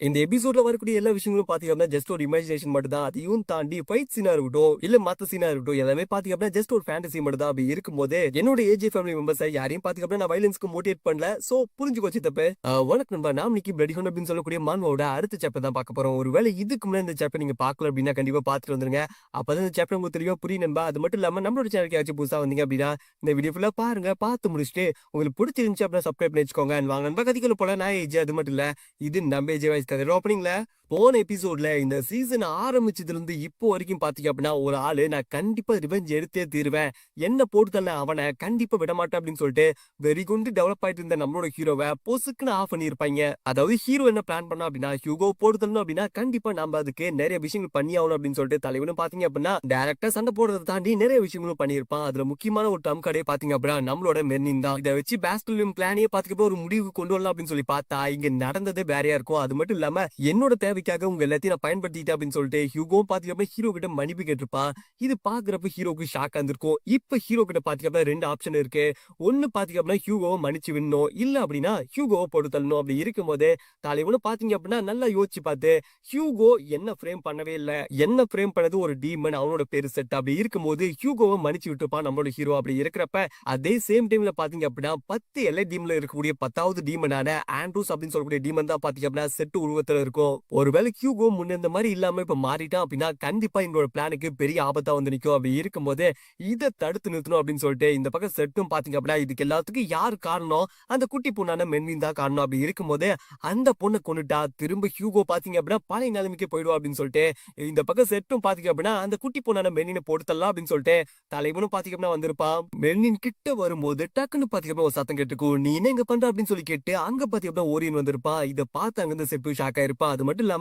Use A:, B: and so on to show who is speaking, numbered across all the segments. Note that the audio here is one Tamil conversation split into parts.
A: இந்த எபிசோட்ல வரக்கூடிய எல்லா விஷயங்களும் பாத்தீங்க அப்படின்னா ஜஸ்ட் ஒரு இமேஜினேஷன் மட்டும் தான். அதையும் தாண்டி ஃபைட் சீனா இருக்கட்டும், இல்ல மத்த சீனா இருக்கட்டும், எல்லாமே பாத்தீங்க அப்படின்னா ஜஸ்ட் ஒரு ஃபேண்டசி மட்டும் தான். அப்படி இருக்கும்போது என்னோட ஏஜே ஃபேமிலி மெம்பர்ஸ் யாரையும் பாத்தீங்க அப்படின்னா நான் வயலன்ஸ்க்கு மோட்டிவேட் பண்ணல. சோ புரிஞ்சுக்கோச்சு தப்பு. வணக்கம் நண்பா, நாம் இன்னைக்கு பிளடி ஹண்ட் அப்படின்னு சொல்லக்கூடிய மான்வாவோட அடுத்த சாப்டர் தான் பார்க்க போறோம். ஒருவேளை இதுக்கு முன்னாடி இந்த சாப்டர் நீங்க பார்க்கல அப்படின்னா கண்டிப்பா பாத்துட்டு வந்துருங்க. அப்பதான் இந்த சாப்டர் உங்களுக்கு தெரியும் புரியும் நண்பா. அது மட்டும் இல்லாம நம்மளோட சேனலுக்கு யாச்சும் புதுசா வந்தீங்க அப்படின்னா இந்த வீடியோ ஃபுல்லா பாருங்க. பார்த்து முடிச்சுட்டு உங்களுக்கு பிடிச்சிருந்துச்சு அப்படின்னா சப்ஸ்கிரைப் பண்ணி வச்சுக்கோங்க. வாங்க நண்பா கதைக்குள்ள போல. நான் ஏஜே, அது மட்டும் இல்ல இது நம்ம ஏஜே வாய்ஸ் கதை ஓப்பனிங்ல போன எபிசோட்ல இந்த சீசன் ஆரம்பிச்சதுல இருந்து இப்போ வரைக்கும் பாத்தீங்க அப்படின்னா ஒரு ஆளு நான் கண்டிப்பா ரிவெஞ்ச் எடுத்தே தீருவேன், என்ன போட்டுதல்ல அவனை கண்டிப்பா விட மாட்டேன் அப்படின்னு சொல்லிட்டு வெறிகுண்டு டெவலப் ஆயிட்டு இருந்த நம்மளோட ஹீரோவை பொசுக்குன்னு ஆஃப் பண்ணியிருப்பாங்க. அதாவது ஹீரோ என்ன பிளான் பண்ணா அப்படின்னா ஹியூகோ போடுதல்னு அப்படின்னா கண்டிப்பா நம்ம அதுக்கு நிறைய விஷயங்கள் பண்ணி ஆகணும் அப்படின்னு சொல்லிட்டு தலைவனும் பாத்தீங்க அப்படின்னா டேரக்டா சண்டை போடுறதை தாண்டி நிறைய விஷயங்களும் பண்ணியிருப்பான். அதுல முக்கியமான ஒரு டம் கடையை பாத்தீங்க அப்படின்னா நம்மளோட மெர்னின் தான். இதை வச்சு பேஸ்டலியம் பிளானே பாத்துக்கப்போ ஒரு முடிவு கொண்டு வரலாம் அப்படின்னு சொல்லி பார்த்தா இங்க நடந்ததே வேறையா இருக்கும். அது மட்டும் இல்லாம என்னோட தேவைக்காக உங்க எல்லாத்தையும் நான் பயன்படுத்திட்டேன் அப்படின்னு சொல்லிட்டு ஹியூகோ பாத்தீங்கன்னா ஹீரோ கிட்ட மன்னிப்பு கேட்டிருப்பான். இது பாக்குறப்ப ஹீரோக்கு ஷாக்கா இருந்திருக்கும். இப்ப ஹீரோ கிட்ட பாத்தீங்கன்னா ரெண்டு ஆப்ஷன் இருக்கு. ஒண்ணு பாத்தீங்கன்னா ஹியூகோவை மன்னிச்சு விடணும், இல்ல அப்படின்னா ஹியூகோவை போட்டு தள்ளணும். அப்படி இருக்கும் போது தலைவனும் பாத்தீங்க அப்படின்னா நல்லா யோசிச்சு பார்த்து ஹியூகோ என்ன ஃப்ரேம் பண்ணவே இல்ல, என்ன ஃப்ரேம் பண்ணது ஒரு டீமன், அவனோட பேரு செட். அப்படி இருக்கும்போது ஹியூகோவை மன்னிச்சு விட்டுப்பான் நம்மளோட ஹீரோ. அப்படி இருக்கிறப்ப அதே சேம் டைம்ல பாத்தீங்க அப்படின்னா 10 எல்லை டீம்ல இருக்கக்கூடிய 10வது டீமனான ஆண்ட்ரூஸ் அப்படின்னு சொல்லக்கூடிய டீமன் தான் பாத்தீங்க அப்படின்னா செட் உருவத்துல இருக்கும். ஒருவேளை ஹியூகோ முன்ன இந்த மாதிரி இல்லாம இப்ப மாறிட்டான் அப்படின்னா கண்டிப்பா எங்களோட பிளானுக்கு பெரிய ஆபத்தா வந்து நிக்கும். அப்படி இருக்கும்போது இதை தடுத்து நிறுத்தணும் அப்படின்னு சொல்லிட்டு இந்த பக்கம் செட்டும் பாத்தீங்க அப்படின்னா இதுக்கு எல்லாத்துக்கும் யார் காரணம், அந்த குட்டி பொண்ணான மென்வின் தான் காரணம். அப்படி இருக்கும்போது அந்த பொண்ணை கொண்டுட்டா திரும்ப ஹியூகோ பாத்தீங்க அப்படின்னா பழைய நிலைமைக்கு போயிடுவா அப்படின்னு சொல்லிட்டு இந்த பக்கம் செட்டும் பாத்தீங்க அப்படின்னா அந்த குட்டி பொண்ணான மென்னினை போட்டுத்தரலாம் அப்படின்னு சொல்லிட்டு தலைவனும் பாத்தீங்க அப்படின்னா வந்திருப்பான். மென்னின் கிட்ட வரும்போது டக்குன்னு பாத்தீங்க அப்படின்னா ஒரு சத்தம் கேட்டுக்கும். நீ என்ன இங்க பண்ற அப்படின்னு சொல்லி கேட்டு அங்க பாத்தீங்க அப்படின்னா ஓரியன் வந்திருப்பான். இதை பார்த்து அங்க இருந்து செட்டு ஷாக் ஆயிருப்பான். அது மட்டும் இல்லாம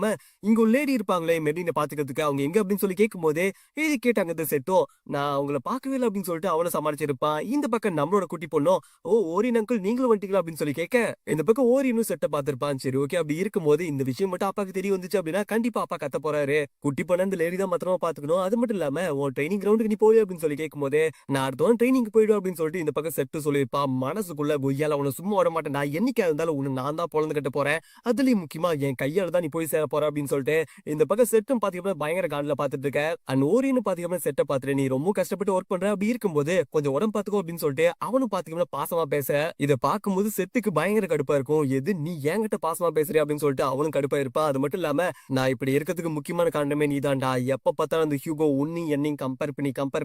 A: இங்க ஒரு லேடி இருப்பாங்களே மெர்லினை பாத்துக்கிறதுக்கு, அவங்க எங்க அப்படின்னு சொல்லி கேட்கும் போதே இது கேட்டாங்க இந்த செட்டும் நான் அவங்கள பார்க்கவே இல்லை அப்படின்னு சொல்லிட்டு அவனை சமாளிச்சிருப்பான். இந்த பக்கம் நம்மளோட குட்டி பொண்ணும் ஓ ஓரியன் அங்கிள் நீங்களும் வந்துட்டீங்களா அப்படின்னு சொல்லி கேட்க இந்த பக்கம் ஓரியனும் செட்டை பார்த்திருப்பான். சரி ஓகே, அப்படி இருக்கும்போது இந்த விஷயம் மட்டும் அப்பாக்கு தெரிய வந்துச்சு அப்படின்னா கண்டிப்பா அப்பா கத்த போறாரு. குட்டி பொண்ணு அந்த லேடி தான் பத்திரமா பாத்துக்கணும். அது மட்டும் இல்லாம உன் ட்ரைனிங் கிரவுண்டுக்கு நீ போய் அப்படின்னு சொல்லி கேட்கும் போதே நான் அடுத்த ட்ரைனிங் போயிடும் அப்படின்னு சொல்லிட்டு இந்த பக்கம் செட்டு சொல்லியிருப்பான். மனசுக்குள்ள பொய்யால உன சும்மா விட மாட்டேன், நான் என்னைக்கா இருந்தாலும் உன்னை நான் தான் பொழந்து கட்ட போறேன், அதுலயும் முக்கியமா என் கையால தான் நீ போய் சேர போற அப்படின்னு சொல்லிட்டு இந்த பக்கம் செட்டும் பாத்தீங்கன்னா பயங்கர காலில் பாத்துட்டு இருக்க. அண்ட் ஓரியன்னு பாத்தீங்கன்னா செட்டை பாத்துட்டு நீ ரொம்ப கஷ்டப்பட்டு ஒர்க் பண்ற, அப்படி இருக்கும்போது கொஞ்சம் உடம்பு பாத்துக்கோ அப்படின்னு சொல்லிட்டு அவனும் பாத்தீங்கன்னா பாசமா பேச இதை பார்க்கும்போது செட்டுக்கு பயங்கர கடுப்பா இருக்கும். எது நீ என்கிட்ட பாசமா பேசுறியா அப்படின்னு சொல்லிட்டு அவனும் கடுப்பா இருப்பான். அது மட்டும் இல்லாம நான் இப்படி இருக்கிறதுக்கு முக்கியமான காரணமே நீ தான்டா. எப்ப பார்த்தாலும் அந்த ஹியூகோ உன்னையும் என்னையும் கம்பேர்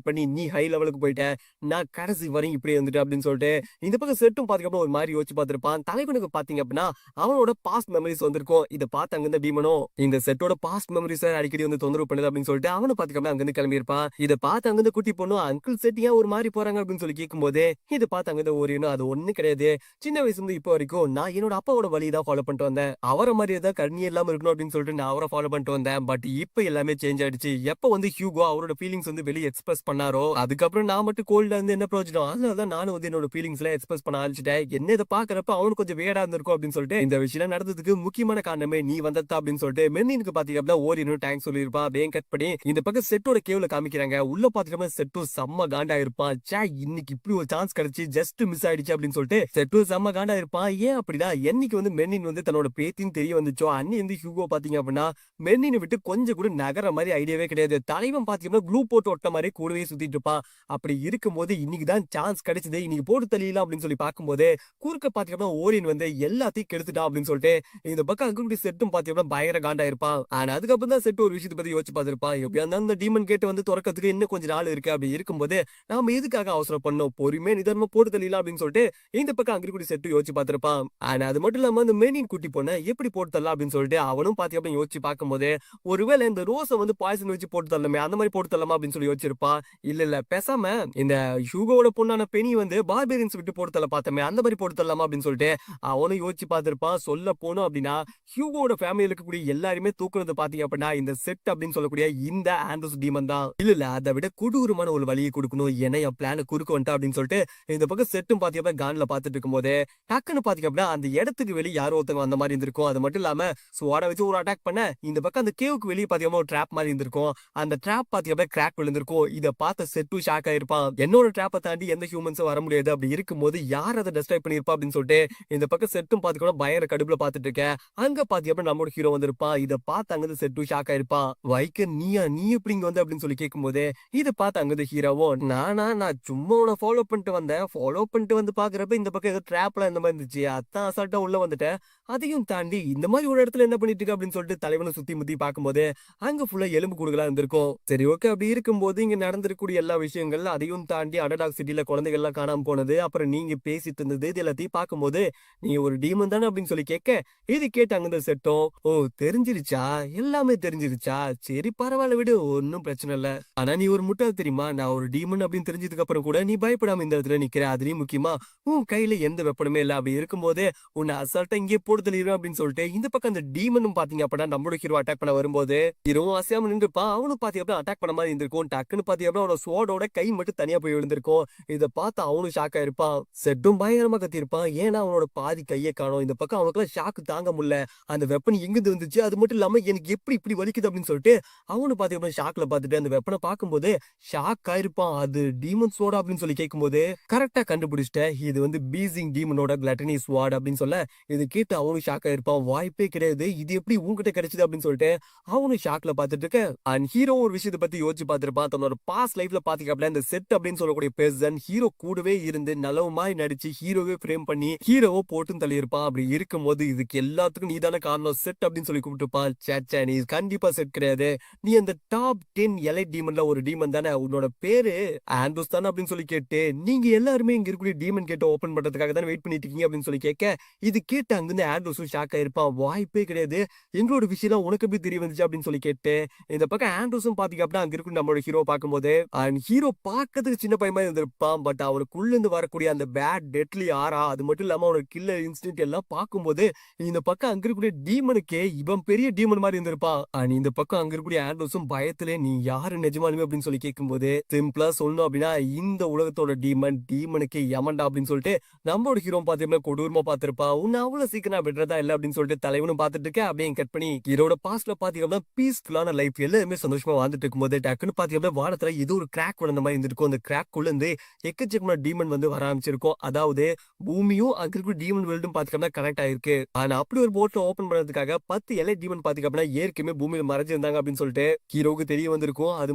A: பண்ணி நீ ஹை லெவலுக்கு போயிட்ட, நான் கடைசி வரையும் இப்படி வந்துட்டு அப்படின்னு சொல்லிட்டு இந்த பக்கம் செட்டும் பாத்தீங்கன்னா ஒரு மாதிரி யோசிச்சு பார்த்திருப்பான். தலைவனுக்கு பாத்தீங்க அப்படின்னா அவனோட பாஸ்ட் மெமரிஸ் வந்திருக்கும். இதை பார்த்து அங்கிருந்த டீமனும் இந்த செட்டோட பாஸ்ட் மெமரிஸ் அடிக்கடி வந்து தொந்தரவு பண்ணுது அப்படின்னு சொல்லிட்டு அவனை பாத்துக்காம அங்கிருந்து கிளம்பி இருப்பான். இதை பார்த்து அங்கிருந்து குட்டி பொண்ணும் அங்கிள் செட் ஏன் ஒரு மாதிரி போறாங்க அப்படின்னு சொல்லி கேட்கும் போதே இதை பார்த்து அங்கிருந்து ஓரியனும் அது ஒண்ணு கிடையாது, சின்ன வயசுல இருந்து இப்போ வரைக்கும் நான் என்னோட அப்பாவோட வழி தான் ஃபாலோ பண்ணிட்டு வந்தேன், அவரை மாதிரி ஏதாவது கண்ணி இல்லாம இருக்கணும் அப்படின்னு சொல்லிட்டு நான் அவரை ஃபாலோ பண்ணிட்டு வந்தேன். பட் இப்ப எல்லாமே சேஞ்ச் ஆயிடுச்சு. எப்ப வந்து ஹியூகோ அவரோட ஃபீலிங்ஸ் வந்து வெளியே எக்ஸ்பிரஸ் பண்ணாரோ அதுக்கப்புறம் நான் மட்டும் கோல்டா இருந்து என்ன பிரயோஜனம், அதனாலதான் நானும் வந்து என்னோட ஃபீலிங்ஸ் எல்லாம் எக்ஸ்பிரஸ் பண்ண ஆரம்பிச்சிட்டேன். என்ன இதை பாக்குறப்ப அவனுக்கு கொஞ்சம் வேடா இருந்திருக்கும் அப்படின்னு சொல்லிட்டு இந்த விஷயம் நடந்ததுக்கு முக்கியமான காரணமே நீ வந்ததா அப்படின்னு சொல்லிட்டு மெர்லினுக்கு பாத்தீங்க அப்படின்னா ஓரியனும் டேங்க் சொல்லியிருப்பான். அப்படியே கட் பண்ணி இந்த பக்கம் செட்டோட கேவ்ல காமிக்கிறாங்க. உள்ள பாத்துக்கிட்டோம் செட்டும் செம்ம காண்டா இருப்பான். சே இன்னைக்கு இப்படி ஒரு சான்ஸ் கிடைச்சு ஜஸ்ட் மிஸ் ஆயிடுச்சு அப்படின்னு சொல்லிட்டு செட்டும் செம்ம காண்டா இருப்பான். ஏன் அப்படின்னா என்னைக்கு வந்து மெர்லின் வந்து தன்னோட பேத்தின்னு தெரிய வந்துச்சோ அன்னி வந்து ஹியூகோ பாத்தீங்க அப்படின்னா மெர்லினை விட்டு கொஞ்சம் கூட நகர மாதிரி ஐடியாவே கிடையாது. தலைவன் பாத்தீங்கன்னா க்ளூ போட்டு ஒட்ட மாதிரி கூடவே சுத்திட்டு இருப்பான். அப்படி இருக்கும்போது இன்னைக்குதான் சான்ஸ் கிடைச்சது, இன்னைக்கு போட்டு தள்ளிடலாம் அப்படின்னு சொல்லி பார்க்கும்போது குறுக்க பாத்தீங்கன்னா ஓரியன் வந்து எல்லாத்தையும் கெடுத்துட்டான் அப்படின்னு சொல்லிட்டு இந்த பக்கம் அங்க செட்டும் பாத்தீங்கன்னா பயங்கர காண்டா இருப்பான். ஆனா அதுக்கப்புறம் தான் செட் ஒரு விஷயத்தை பத்தி யோசிச்சு பார்த்திருப்பான். எப்படியா இருந்தாலும் அந்த டீமன் கேட்டு வந்து திறக்கிறதுக்கு இன்னும் கொஞ்சம் நாள் இருக்கு. அப்படி இருக்கும்போது நாம எதுக்காக அவசரம் பண்ணோம், பொறுமையா நிதானமா போட்டு தள்ளலாம் அப்படின்னு சொல்லிட்டு இந்த பக்கம் அங்க செட்டு யோசிச்சு பார்த்திருப்பான். ஆனா அது மட்டும் இல்லாம அந்த மெர்லின் குட்டி பொண்ணை எப்படி போட்டு தரலாம் அப்படின்னு சொல்லிட்டு அவனும் பாத்தி அப்படி யோசிச்சு பார்க்கும்போது ஒருவேளை இந்த ரோஸை வந்து பாய்சன் வச்சு போட்டு தரலாமே, அந்த மாதிரி போட்டு தரலாமா அப்படின்னு சொல்லி யோசிச்சிருப்பான். இல்ல பேசாம இந்த ஹியூகோவோட பொண்ணான பெனி வந்து பார்பேரியன்ஸ் விட்டு போட்டு தரல பார்த்தமே, அந்த மாதிரி போட்டு தரலாமா அப்படின்னு சொல்லிட்டு அவனும் யோசிச்சு பார்த்திருப்பான். சொல்ல போனோம் அப்படின்னா ஹியூகோட ஃபேமிலியில இருக்கக்கூடிய எல்லாருமே தூக்குறது பாத்தீங்க அப்படின்னா இந்த செட் அப்படின்னு சொல்லக்கூடிய இந்த ஆண்ட்ரூஸ் டீமன் தான். இல்ல அதை விட கொடூரமான ஒரு வழியை கொடுக்கணும், ஏன்னா என் பிளான குறுக்க வந்துட்டா அப்படின்னு சொல்லிட்டு இந்த பக்கம் செட்டும் பாத்தீங்க அப்படின்னா கான்ல பாத்துட்டு இருக்கும் போது டக்குன்னு பாத்தீங்க அப்படின்னா அந்த இடத்துக்கு வெளியே யாரோ ஒருத்தவங்க அந்த மாதிரி இருந்திருக்கும். அது மட்டும் இல்லாம ஸ்வாட வச்சு ஒரு அட்டாக் பண்ண இந்த பக்கம் அந்த கேவுக்கு வெளியே பாத்தீங்கன்னா ஒரு ட்ராப் மாதிரி இருந்திருக்கும். அந்த ட்ராப் பாத்தீங்க அப்படின்னா கிராக் விழுந்திருக்கும். இதை பார்த்த செட்டும் ஷாக் ஆயிருப்பான். என்னோட ட்ராப்பை தாண்டி எந்த ஹியூமன்ஸும் வர முடியாது. அப்படி இருக்கும்போது யார் அதை டெஸ்ட்ராய் பண்ணிருப்பா அப்படின்னு சொல்லிட்டு இந்த பக்கம் செட்டும் பாத்துக்கணும் பயங்கர கடுப்புல பாத்துட்டு இருக்கேன். அங்க அங்க பாத்தீங்கன்னா நம்மளோட ஹீரோ வந்திருப்பான். இத பார்த்து அங்கிருந்து செட்டும் ஷாக் ஆயிருப்பான். வைக்கர் நீயா? நீ எப்படி இங்க வந்த அப்படின்னு சொல்லி கேட்கும்போது, இத பார்த்து அங்கிருந்து ஹீரோவும், நான் சும்மா உன்ன ஃபாலோ பண்ணிட்டு வந்தேன். ஃபாலோ பண்ணிட்டு வந்து பாக்குறப்ப இந்த பக்கம் ஏதோ ட்ராப்லாம் இந்த மாதிரி இருந்துச்சு. அதான் அசால்ட்டா உள்ள வந்துட்டேன். அதையும் தாண்டி இந்த மாதிரி ஒரு இடத்துல என்ன பண்ணிட்டு இருக்க அப்படின்னு சொல்லிட்டு தலைவனும் சுத்தி முத்தி பார்க்கும்போது அங்க ஃபுல்லா எலும்பு கூடுகளா இருந்திருக்கும். சரி ஓகே, அப்படி இருக்கும்போது இங்க நடந்திருக்கக்கூடிய எல்லா விஷயங்கள் அதையும் தாண்டி அண்டர்டாக் சிட்டில குழந்தைகள் எல்லாம் காணாம போனது, அப்புறம் நீங்க பேசிட்டு இருந்தது, இது எல்லாத்தையும் பார்க்கும்போது நீ ஒரு டீமன் தானே அப்படின்னு சொல்லி கேட்க, இது கேட்டு அங்கிருந்து செட்டும், ஓ தெரிஞ்சிருச்சா? எல்லாமே தெரிஞ்சிருச்சா? சரி பரவாயில்ல விடு, ஒன்னும் பிரச்சனை இல்ல. ஆனா நீ ஒரு முட்டாள் தெரியுமா? நான் ஒரு டீமன் அப்படின்னு தெரிஞ்சதுக்கு அப்புறம் கூட நீ பயப்படாம இந்த இடத்துல நிக்கிற. அதுலயும் முக்கியமா உன் கையில எந்த வெப்பனுமே இல்ல. அப்படி இருக்கும்போது உன்னை அசால்ட்டா இங்கே போட்டு தள்ளிடுவேன் அப்படின்னு சொல்லிட்டு இந்த பக்கம் அந்த டீமனும் பாத்தீங்க அப்படின்னா நம்மளோட ஹீரோ அட்டாக் பண்ண வரும்போது ஹீரோவும் அசையாம நின்றுப்பான். அவனும் பாத்தீங்க அப்படின்னா அட்டாக் பண்ண மாதிரி இருந்திருக்கும். டக்குன்னு பாத்தீங்க அப்படின்னா அவனோட ஸ்வாடோட கை மட்டும் தனியா போய் விழுந்திருக்கும். இதை பார்த்து அவனும் ஷாக் ஆயிருப்பான். செட்டும் பயங்கரமா கத்திருப்பான். ஏன்னா அவனோட பாதி கையை காணும். இந்த பக்கம் அவனுக்குலாம் ஷாக்கு தாங்க முடியல. அந்த வெப்பன் எங்கிருந்து வந்துச்சு, அது மட்டும் இல்லாம எனக்கு எப்படி இப்படி வலிக்குது அப்படின்னு சொல்லிட்டு அவனு பாத்தீங்க அப்படின்னா ஷாக்ல பாத்துட்டு அந்த வெப்பனை பார்க்கும்போது ஷாக் ஆயிருப்பான். அது டீமன் ஸ்வாட் அப்படின்னு சொல்லி கேட்கும்போது கரெக்டா கண்டுபிடிச்சிட்டேன், இது வந்து பீசிங் டீமனோட கிளட்டனி ஸ்வாட் அப்படின்னு சொல்ல, இது கேட்டு அவனும் ஷாக் ஆயிருப்பான். வாய்ப்பே கிடையாது, இது எப்படி உன்கிட்ட கிடைச்சது அப்படின்னு சொல்லிட்டு அவனும் ஷாக்ல பாத்துட்டு இருக்க. அண்ட் ஹீரோ ஒரு விஷயத்தை பத்தி யோசிச்சு பார்த்திருப்பான். தன்னோட பாஸ்ட் லைஃப்ல பாத்தீங்க இந்த செட் அப்படின்னு சொல்லக்கூடிய பெர்சன் ஹீரோ கூடவே இருந்து நல்லவு மாதிரி நடிச்சு ஹீரோவே ஃப்ரேம் பண்ணி ஹீரோவோ போட்டும் தள்ளி இருப்பான். அப்படி இருக்கும்போது இதுக்கு எல்லாத்துக்கும் நீதான காரணம் செட் அப்படின்னு சொல்லி கூப்பிட்டுப்பான். சேச்சா நீ கண்டிப்பா செட் கிடையாது, நீ அந்த டாப் 10 எலைட் டீமன்ல ஒரு டீமன் தானே, உன்னோட பேரு ஆண்ட்ரூஸ் தானே அப்படின்னு சொல்லி கேட்டு, நீங்க எல்லாருமே இங்க இருக்கக்கூடிய டீமன் கேட்ட ஓபன் பண்றதுக்காக தான் வெயிட் பண்ணிட்டு இருக்கீங்க அப்படின்னு சொல்லி கேட்க, இது கேட்டு அங்கிருந்து ஆண்ட்ரூஸும் ஷாக் ஆயிருப்பான். வாய்ப்பே கிடையாது, எங்களோட விஷயம் உனக்கு எப்படி தெரிய வந்துச்சு அப்படின்னு சொல்லி கேட்டு இந்த பக்கம் ஆண்ட்ரூஸும் பாத்தீங்க அப்படின்னா அங்க இருக்கு நம்மளோட ஹீரோ பார்க்கும்போது அண்ட் ஹீரோ பார்க்கறதுக்கு சின்ன பையன் மாதிரி இருந்திருப்பான். பட் அவனுக்குள்ள இருந்து வரக்கூடிய அந்த பேட் டெட்லி ஆரா, அது மட்டும் இல்லாம அவனோட கில்லர் இன்ஸ்டிங்க்ட் எல்லாம் பார்க்கும்போது இந்த பக்கம் அங்க இருக்கக்கூடிய டீமனுக்கே இவன் பெரிய டீமன் மாதிரி இருந்திருப்பான். அண்ட் இந்த பக்கம் அங்க இருக்கக்கூடிய ஆண்ட்ரூஸும் பயத்திலே நீ யாரு நிஜமாலுமே அப்படின்னு சொல்லி கேட்கும்போது சிம்பிளா சொல்லணும் அப்படின்னா இந்த உலகத்தோட டீமனுக்கு யமன்டா அப்படின்னு சொல்லிட்டு நம்மளோட ஹீரோ பாத்தீங்கன்னா கொடூரமா பார்த்திருப்பா. உன்னை அவ்வளவு சீக்கிரம் விடுறதா இல்ல அப்படின்னு சொல்லிட்டு தலைவனும் பார்த்துட்டு இருக்க. அப்படியே கட் பண்ணி ஹீரோட பாஸ்ட்ல பாத்தீங்கன்னா பீஸ்ஃபுல்லான லைஃப் எல்லாருமே சந்தோஷமா வாழ்ந்துட்டு இருக்கும்போது டக்குன்னு பாத்தீங்கன்னா வானத்துல ஏதோ ஒரு கிராக் விழுந்த மாதிரி இருந்திருக்கும். அந்த கிராக் குள்ள இருந்து எக்கச்சக்கமான டீமன் வந்து வர ஆரம்பிச்சிருக்கும். அதாவது பூமியும் அங்க இருக்கிற டீமன் வேர்ல்டும் பாத்தீங்கன்னா கனெக்ட் ஆயிருக்கு. ஆனா அப்படி ஒரு போட்ல ஓபன் பண்றதுக்காக 10 எலை டீமன் பாத்தீங்கன்னா ஏற்கனவே பூமியில மறைஞ்சிருந்தாங்க அப்படின்னு சொல்லிட்டு ஹீரோவுக்கு தெரிய வந்திருக்கும். அது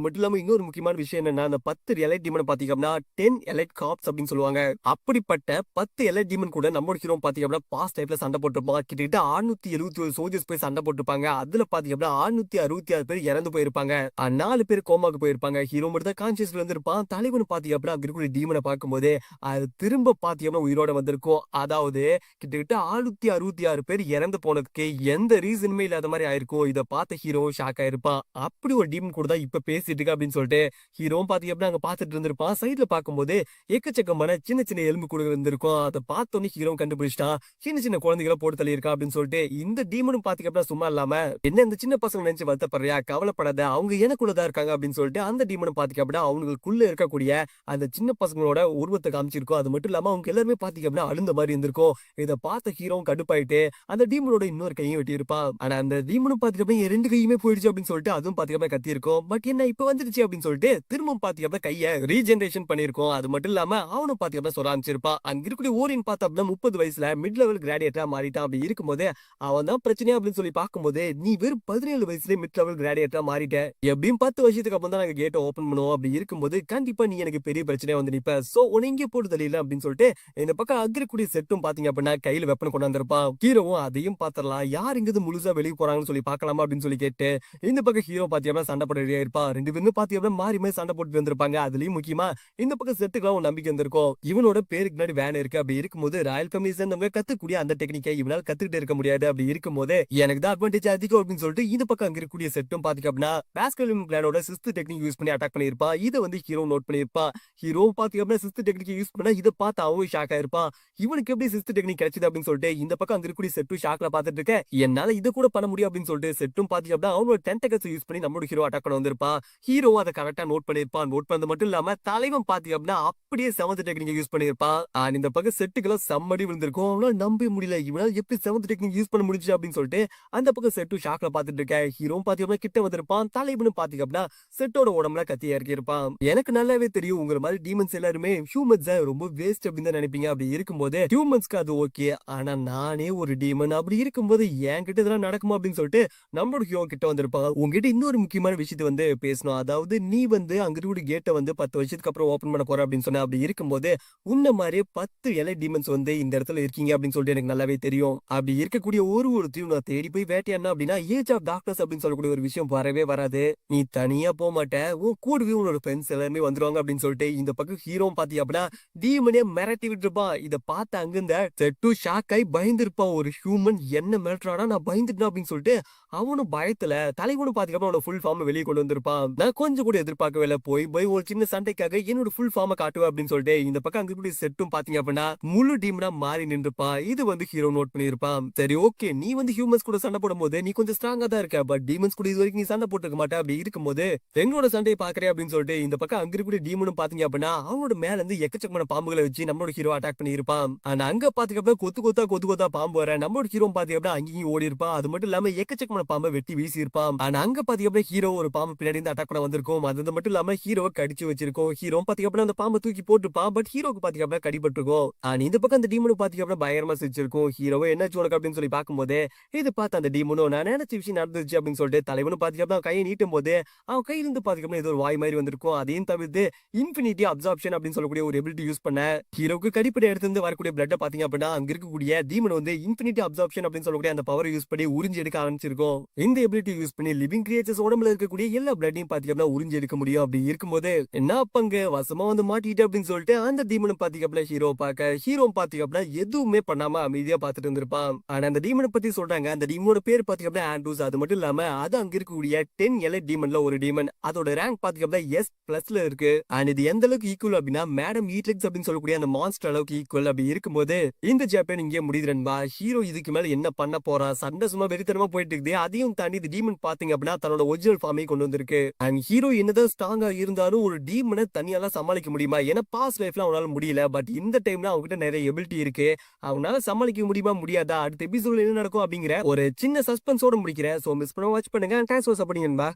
A: மட்டும் இல்லாம இன்னொரு முக்கியமான விஷயம் என்னன்னா, அந்த 10 எலைட் டீமன் பாத்தீங்கன்னா 10 எலைட் காப்ஸ் அப்படின்னு சொல்லுவாங்க. அப்படிப்பட்ட 10 எலைட் டீமன் கூட நம்மளோட ஹீரோ பாத்தீங்கன்னா பாஸ்ட் டைப்ல சண்டை போட்டுருப்பாங்க. கிட்டத்தட்ட 671 சோல்ஜர்ஸ் போய் சண்டை போட்டுருப்பாங்க. அதுல பாத்தீங்கன்னா 666 பேர் இறந்து போயிருப்பாங்க. 4 பேர் கோமாக்கு போயிருப்பாங்க. ஹீரோ மட்டும் தான் கான்சியஸ்ல இருந்திருப்பான். தலைவன் பாத்தீங்க அப்படின்னா அங்க இருக்கிற டீமனை பார்க்கும்போது அது திரும்ப பாத்தீங்கன்னா உயிரோட வந்திருக்கும். அதாவது கிட்டத்தட்ட 666 பேர் இறந்து போனதுக்கு எந்த ரீசனுமே இல்லாத மாதிரி ஆயிருக்கும். இதை பார்த்த ஹீரோ ஷாக் ஆயிருப்பான். அப்படி ஒரு டீமன் கூட தான் இப்ப பேசிட்டு இருக்கு அப்படின்னு சொல்லிட்டு ஹீரோவும் பாத்தீங்க அப்படின்னா அங்க பாத்துட்டு இருந்திருப்பான். சைட்ல பார்க்கும்போது எக்கச்சக்கமான சின்ன சின்ன எலும்பு கூட இருந்திருக்கும். அதை பார்த்தோன்னே ஹீரோ கண்டுபிடிச்சிட்டான். சின்ன சின்ன குழந்தைகளை போட்டு தள்ளி இருக்கா அப்படின்னு சொல்லிட்டு இந்த டீமனும் பாத்தீங்க அப்படின்னா சும்மா இல்லாம என்ன இந்த சின்ன பசங்க நினைச்சு வருத்தப்படுறியா, கவலைப்படாத, அவங்க எனக்குள்ளதான் இருக்காங்க அப்படின்னு சொல்லிட்டு அந்த டீமனும் பாத்தீங்க அப்படின்னா அவங்களுக்குள்ள இருக்கக்கூடிய அந்த சின்ன பசங்களோட உருவத்தை காமிச்சிருக்கும். அது மட்டும் இல்லாம அவங்க எல்லாருமே பாத்தீங்க அப்படின்னா அழுந்த மாதிரி இருந்திருக்கும். இதை பார்த்த ஹீரோவும் கடுப்பாயிட்டு அந்த டீமனோட இன்னொரு கையும் வெட்டி இருப்பான். ஆனா அந்த டீமனும் பாத்தீங்க அப்படின்னா 2 கையுமே போயிடுச்சு அப்படின்னு சொல்லிட்டு அதுவும் பாத்தீங்க அப்படின்னா கத்தி இருக்கும். பட் என்ன இப்ப வந்துருச்சு அப்படின்னு சொல்லிட்டு திரும்பவும் பாத்தீங்க அப்படின்னா கையை ரீஜெனரேஷன் பண்ணிருக்கோம். அது மட்டும் இல்லாம அவனும் பாத்தீங்க அப்படின்னா சொல்ல ஆரம்பிச்சிருப்பான். அங்க இருக்கக்கூடிய ஓரின் பார்த்தா அப்படின்னா 30 வயசுல மிட் லெவல் கிராடியேட்டரா மாறிட்டான். அப்படி இருக்கும்போது அவன் தான் பிரச்சனையா அப்படின்னு சொல்லி பார்க்கும்போது நீ வெறும் 17 வயசுல மிட் லெவல் கிராடியேட்டரா மாறிட்ட, எப்படியும் 10 வருஷத்துக்கு அப்புறம் தான் நாங்க கேட்டை ஓபன் பண்ணுவோம். அப்படி இருக்கும்போது கண்டிப்பா நீ எனக்கு பெரிய பிரச்சனையா வந்து நிப்ப. சோ உன இங்கே போட்டு தெரியல அப்படின்னு சொல்லிட்டு இந்த பக்கம் அக்ரிக்கூடிய செட்டும் பாத்தீங்க அப்படின்னா கையில வெப்பன் கொண்டு வந்திருப்பான். ஹீரோவும் அதையும் பாத்திரலாம், யார் இங்க முழுசா வெளியே போறாங்கன்னு சொல்லி பாக்கலாமா அப்படின்னு சொல்லி கேட்டு இந்த பக்கம் ஹீரோ பாத்தீங்கன்னா சண்டை போட ரெடியா இருப்பான். 2 பேரும் பாத்தீங்கன்னா மாறி மாறி சண்டை போட்டு வந்திருப்பாங்க. அதுலயும் முக்கியமா இந்த பக்கம் செட்டுக்குலாம் ஒரு நம்பிக்கை வந்திருக்கும். இவனோட பேருக்கு முன்னாடி வேன் இருக்கு. அப்படி இருக்கும்போது ராயல் ஃபேமிலி சேர்ந்தவங்க கத்துக்கூடிய அந்த டெக்னிக்கை இவனால கத்துக்கிட்டு இருக்க முடியாது. அப்படி இருக்கும்போது எனக்கு தான் அட்வான்டேஜ் அதிகம் அப்படின்னு சொல்லிட்டு இந்த பக்கம் அங்க இருக்கக்கூடிய செட்டும் பாத்தீங்க அப்படின்னா பாஸ்கல் பிளானோட 6th டெக்னிக் யூஸ் பண்ணி அட்டாக் பண்ணிருப்பான். இதை வந்து ஹீரோ நோட் பண்ணிருப்பான். ஹீரோ பாத்தீங்க அப்படின்னா 6th டெக்னிக் யூஸ் பண்ணா இதை பார்த்து அவன் ஷாக் ஆயிருப்பான். இவனுக்கு எப்படி 6th டெக்னிக் கிடைச்சது அப்படின்னு சொல்லிட்டு இந்த பக்கம் அங்க இருக்கக்கூடிய செட்டும் ஷாக்ல பாத்துட்டு இருக்க, என்னால இதை கூட பண்ண முடியும் அப்படின்னு சொல்லிட்டு செட்டும் பாத்தீங்க அப்படின்னா அவனோட டென்டகல்ஸ் யூஸ் பண்ணி நம்மளோட ஹீரோ அட்டாக் பண்ண வந்திருப்பான். ஹீரோ அதை கரெக்டா நோட் பண்ணிருப்பான். நோட் பண்ணது மட்டும் இல்லாம தலைவன் பாத்தீங்க அப்படின்னா அப்படியே 7th டெக்னிக் யூஸ் பண்ணிருப்பான். இந்த பக்கம் செட்டுக்கெல்லாம் செம்மடி விழுந்திருக்கும். அவனால நம்ப முடியல, இவனால எப்படி 7th டெக்னிக் யூஸ் பண்ண முடிஞ்சு அப்படின்னு சொல்லிட்டு அந்த பக்கம் செட்டும் ஷாக்ல பாத்துட்டு இருக்க. ஹீரோ பாத்தீங்கன்னா கிட்ட வந்திருப்பான். தலைவனும் பாத்தீங்க அப்படின்னா செட்டோட உடம்புல கத்தி இறக்கி இருப்பான். எனக்கு நல்லாவே தெரியும் உங்க மாதிரி டீமன்ஸ் எல்லாருமே ஹியூமன்ஸ் ரொம்ப வேஸ்ட் அப்படின்னு தான் நினைப்பீங்க. அப்படி இருக்கும்போது ஹியூமன்ஸ்க்கு அது ஓகே, ஆனா நானே ஒரு டீமன். அப்படி இருக்கும்போது என்கிட்ட இதெல்லாம் நடக்குமா அப்படின்னு சொல்லிட்டு நம்மளோட ஹீரோ கிட்ட வந்திருப்பான். உங்ககிட்ட இன்னொரு முக்கியமான விஷயத்த பேசணும். அதாவது நீ அங்க இருக்கக்கூடிய கேட்ட 10 வருஷத்துக்கு அப்புறம் ஓப்பன் பண்ண போற அப்படின்னு சொன்ன. அப்படி இருக்கும்போது உன்ன மாரியே 10 எலைட் டீமன்ஸ் இந்த இடத்துல இருக்கீங்க அப்படின்னு சொல்லிட்டு எனக்கு நல்லாவே தெரியும். அப்படி இருக்கக்கூடிய ஒருத்தையும் நான் தேடி போய் வேட்டையாடினேன் அப்படின்னா ஏஜ் ஆஃப் டார்க்னஸ் அப்படின்னு சொல்லக்கூடிய ஒரு விஷயம் வரவே வராது. நீ தனியா போமாட்ட. உன் கூடவே உன்னோட ஃப்ரெண்ட்ஸ் எல்லாருமே வந்துருவாங்க அப்படின்னு சொல்லிட்டு இந்த பக்கம் ஹீரோ பாத்தீங்க அப்படின்னா டீமனே மிரட்டி விட்டுருப்பான். இத பார்த்து அங்கிருந்த செட்டு ஷாக் ஆகி பயந்துருப்பான். ஒரு ஹியூமன் என்ன மிரட்டுறானா நான் பயந்துட்டேன் அப்படின்னு சொல்லிட்டு அவனும் பயத்துல தலைவனும் பாத்தீங்க அவனோட ஃபுல் ஃபார்ம் வெளியே கொண்டு வந்திருப்பான். நான் கொஞ்சம் கூட எதிர்பார்க்கவே இல்லை. போய் போய் ஒரு சின்ன சண்டைக்காக என்னோட ஃபுல் ஃபார்மை காட்டுவேன் அப்படின்னு சொல்லிட்டு இந்த பக்கம் அங்க இருக்கக்கூடிய செட்டும் பாத்தீங்க அப்படின்னா முழு டீம்னா மாறி நின்றுப்பான். இது ஹீரோ நோட் பண்ணிருப்பான். சரி ஓகே, நீ ஹியூமன்ஸ் கூட சண்டை போடும் போது நீ கொஞ்சம் ஸ்ட்ராங்கா தான் இருக்க. பட் டீமன்ஸ் கூட இது வரைக்கும் நீ சண்டை போட்டுருக்க மாட்டே. அப்படி இருக்கும்போது எங்களோட சண்டையை பாக்குறேன் அப்படின்னு சொல்லிட்டு இந்த பக்கம் அங்க இருக்கக்கூடிய டீமனும் பாத்தீங்க அப்படின்னா அவனோட மேல இருந்து எக்கச்சக்கமான பாம்புகளை வச்சு நம்மளோட ஹீரோ அட்டாக் பண்ணி இருப்பான். ஆனா அங்க பாத்தீங்க கொத்து கொத்தா பாம்பு வர நம்மளோட ஹீரோ பாத்தீங்க அங்கேயும் ஓடி இருப்பான். அது மட்டும் இல்லாம எக்கச்சக்கமான பாம்பை வெட்டி வீசி இருப்பான். ஆனா அங்க பாத்தீங்க ஹீரோ ஒரு பாம்பு பின்னாடி இருந்து அட்டாக் பண்ண வந்திருக்கும். அது மட்டும் இல்லாம ஹீரோவை கடிச்சு வச்சிருக்கோம். ஹீரோ பாத்தீங்க அந்த பாம்பை தூக்கி போட்டுப்பான். பட் ஹீரோக்கு பாத்தீங்க கடிபட்டிருக்கும். இந்த பக்கம் அந்த டீமனு பாத்தீங்க பயங்கரமா சிரிச்சிருக்கும். ஹீரோவை என்னாச்சு உனக்கு அப்படின்னு சொல்லி பார்க்கும்போது இது பார்த்து அந்த டீமனும் நான் நினைச்ச விஷயம் நடந்துருச்சு அப்படின்னு சொல்லிட்டு தலைவனும் பாத்தீங்க கையை நீட்டும் போது அவன் கையிலிருந்து பாத்தீங்க ஏதோ ஒரு வாய் மாதிரி வந்திருக்கும். அதையும் தவிர்த்து இன்ஃபினிட்டி அப்சார்ப்ஷன் அப்படின்னு சொல்லக்கூடிய ஒரு எபிலிட்டி யூஸ் பண்ண ஹீரோக்கு கடிப்படை எடுத்து வரக்கூடிய பிளட் பாத்தீங்க அப்படின்னா அங்க இருக்கக்கூடிய டீமன் இன்ஃபினிட்டி அப்சார்ப்ஷன் அப்படின்னு சொல்லக்கூடிய அந்த பவர் யூஸ் பண்ணி உறிஞ்சி எடுக்க ஆரம்பிச்சிருக்கும். இந்த எபிலிட்டி யூஸ் பண்ணி லிவிங் கிரியேச்சர்ஸ் உடம்புல இருக்கக்கூடிய எல்லா பிளட்டையும் பாத்தீங்கன்னா உறிஞ்சி எடுக்க முடியும். அப்படி இருக்கும்போது என்ன பங்கு வசமா மாட்டிட்டு அப்படின்னு சொல்லிட்டு அந்த டீமனை பாத்தீங்க ஹீரோ பார்க்க ஹீரோ பாத்தீங்க அப்படின்னா எதுவுமே பண்ணாம அமைதியா பாத்துட்டு இருந்திருப்பான். ஆனா அந்த டீமனை பத்தி சொல்றாங்க. அந்த டீமனோட பேர் பாத்தீங்க அப்படின்னா ஆண்ட்ரூஸ். அது மட்டும் இல்லாம அது அங்க இருக்கக்கூடிய 10 எலைட் டீமன்ல ஒரு டீமன். அதோட ரேங்க் பாத்தீங்க அப்படின்னா S+ல இருக்கு. அண்ட் இது எந்த அளவுக்கு ஈக்குவல் அப்படின்னா மேடம் ஈட்லிக்ஸ் அப்படின்னு சொல்லக்கூடிய அந்த மான்ஸ்டர் அளவுக்கு ஈக்குவல். அப்படி இருக்கும்போது இந்த ஜப்பான் இங்கே முடியுதுன்பா. ஹீரோ இதுக்கு மேல என்ன பண்ண போறா? சண்டை சும்மா வெறித்தனமா போயிட்டு இருக்குது. அதையும் தாண்டி இந்த டீமன் பாத்தீங்க அப்படின்னா தன்னோட ஒரிஜினல் ஃபார்மை கொண்டு வந்திருக்கு. அண்ட் ஹீரோ என்னதான் ஸ்ட்ராங்கா இருந்தாலும் ஒரு டீமனை தனியாலாம் சமாளிக்க முடியுமா? ஏன்னா பாஸ்ட் லைஃப்ல அவனால முடியல. பட் இந்த டைம்ல அவங்ககிட்ட நிறைய எபிலிட்டி இருக்கு. அவனால சமாளிக்க முடியுமா முடியாதா? அடுத்த எபிசோட்ல என்ன நடக்கும் அப்படிங்கிற ஒரு சின்ன சஸ்பென்ஸோட முடிக்கிறேன். சோ மிஸ் பண்ண வாட்ச் பண்ணுங்க. தேங்க்ஸ் ஃபார் சப்போர்ட்டிங் நண்பா.